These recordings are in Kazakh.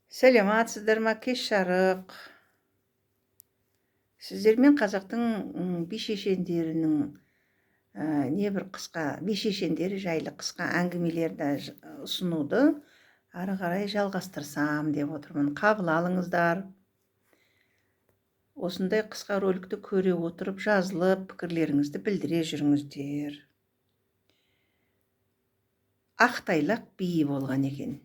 Сәлематсыздар ма, кеш жарық. Сіздермен қазақтың би-шешендерінің небір қысқа би-шешендері жайлы қысқа әңгімелерді ұсынуды ары қарай жалғастырсам деп отырмын. Қабыл алыңыздар. Осындай қысқа роликті көре отырып жазылып, пікірлеріңізді білдіре жүріңіздер. Ақтайлақ би болған екен.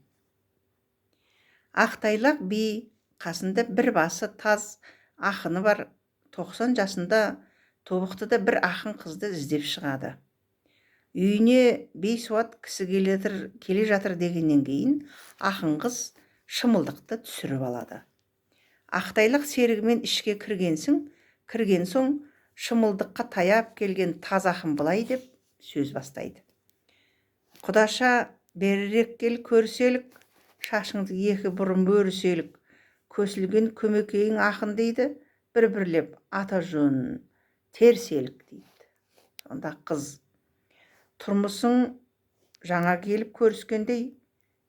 Ақтайлақ би қасында бір басы таз ақыны бар. 90 жасында тобықтыда бір ақын қызды іздеп шығады. Үйіне бейсуат кісі келе жатыр дегеннен кейін ақын қыз шымылдықты түсіріп алады. Ақтайлақ серігімен ішке кірген соң шымылдыққа таяп келген таз ақын былай деп сөз бастайды. Құдаша, берірек кел көріселік, шашыңды екі бұрым бөріселік, көсілген көмекейің ақын дейді, бір-бірлеп ата жөнін терселік дейді. Сонда қыз, тұрмысың жаңа келіп көріскендей,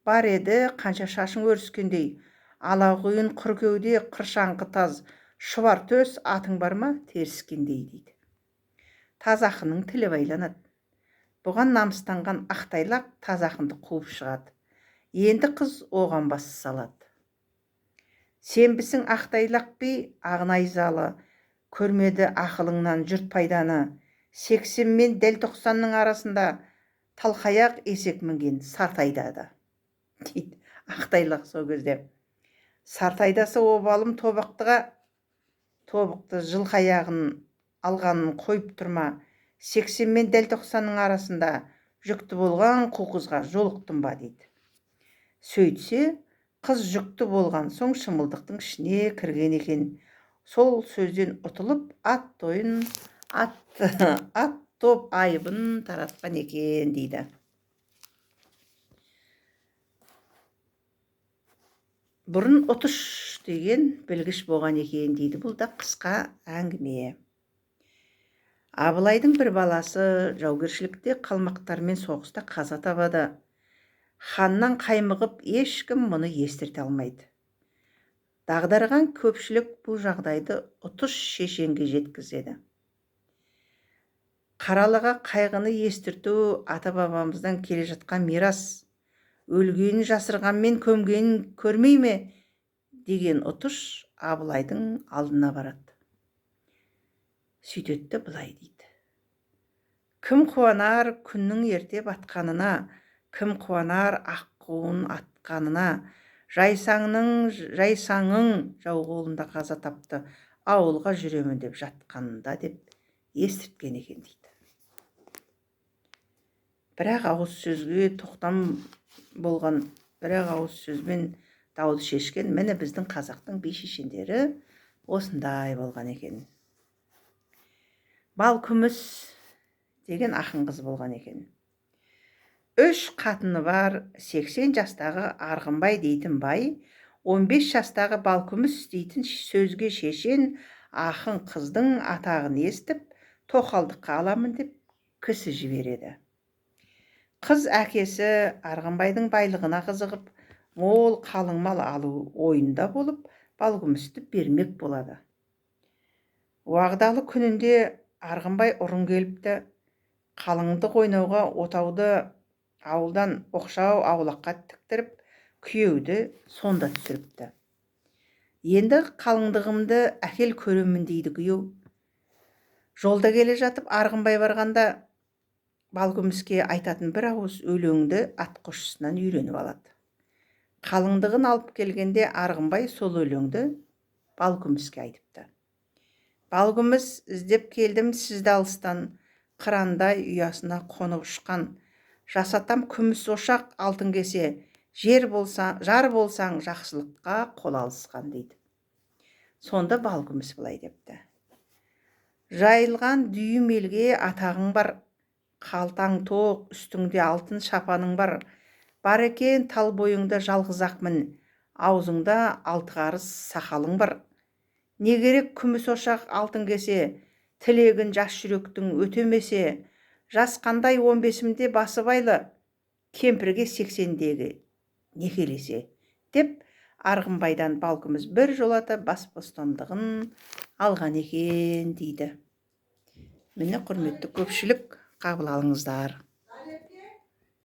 бар еді қанша шашың өріскендей, алақұйын құр кеуде қыршаңқы таз, шұбар төс атың бар ма теріскендей дейді. Таз ақынның тілі байланады. Бұған намыстанған Ақтайлақ таз ақынды қуып шығады. Енді қыз оған бас салады. Сенбісің Ақтайлақ би, ағынайзалы, көрмеді ақылыңнан жұрт пайданы, 80 мен дәл 90-ның арасында талқаяқ есек мінген сартайдады. Дейді Ақтайлақ сол кезде. Сартайдасы обалым тобықты жылқаяғын алғанын қойып тұрма, 80 мен дәл 90-ның арасында жүкті болған қу қызға жолықтым ба дейді. Сөйтсе, қыз жүкті болған соң шымылдықтың ішіне кірген екен. Сол сөзден ұтылып, ат топ айыбын таратқан екен дейді. Бұрын ұтыш деген білгіш болған екен дейді. Бұл да қысқа әңгіме. Абылайдың бір баласы жаугершілікте қалмақтармен соғыста қаза табады. Ханнан қаймығып ешкім мұны естірте алмайды. Дағдарған көпшілік бұл жағдайды ұтыш шешенге жеткізеді. Қаралыға қайғыны естірту ата-бабамыздан келе жатқан мирас. Өлгенін жасырғанмен көмгенін көрмей ме деген ұтыш Абылайдың алдына барады. Сөйтетті былай дейді. Кім қуанар күннің ерте батқанына, кім қуанар аққуын атқанына, жайсаңың жау қолында қаза тапты, ауылға жүремін деп жатқанында деп естірткен екен дейді. Бірақ ауыз сөзге тоқтам болған, бірақ ауыз сөзбен дауды шешкен міне біздің қазақтың би-шешендері осындай болған екен. Балкүміс деген ақын қыз болған екен. 3 қатыны бар, 80 жастағы Арғынбай дейтін бай, 15 жастағы Балкүміс дейтін сөзге шешен ақын қыздың атағын естіп, тоқалдыққа аламын деп кісі жібереді. Қыз әкесі Арғынбайдың байлығына қызығып, мол қалың мал алу ойында болып, Балкүмісті бермек болады. Уағдалы күнінде Арғынбай ұрын келіпті, қалыңдық ойнауға отауды ауылдан оқшау аулаққа тіктіріп, күйеуді сонда түсіріпті. Енді қалыңдығымды әкел көремін дейді күйеу. Жолда келе жатып Арғынбай барғанда Балкүміске айтатын бір ауыз өлеңді атқосшысынан үйреніп алады. Қалыңдығын алып келгенде Арғынбай сол өлеңді Балкүміске айтыпты. Балкүміс, іздеп келдім сізді алыстан, қырандай ұясына қонып ұшқан, жасатам күміс ошақ алтын кесе, жар болсаң жақсылыққа қол алысқан дейді. Сонда Балкүміс былай депті. Жайылған дүйім елге атағың бар, қалтаң тоқ, үстіңде алтын шапаның бар, бар екен тал бойыңда жалғыз ақмін, аузыңда 6 қарыс сақалың бар. Не керек күміс ошақ алтын кесе, тілегін жас жүректің өтемесе, жас қандай 15-імде басы байлы, кемпірге 80-дегі некелесе, деп Арғынбайдан балкіміз бір жолата бас бостандығын алған екен дейді. Міне, құрметті көпшілік, қабыл алыңыздар.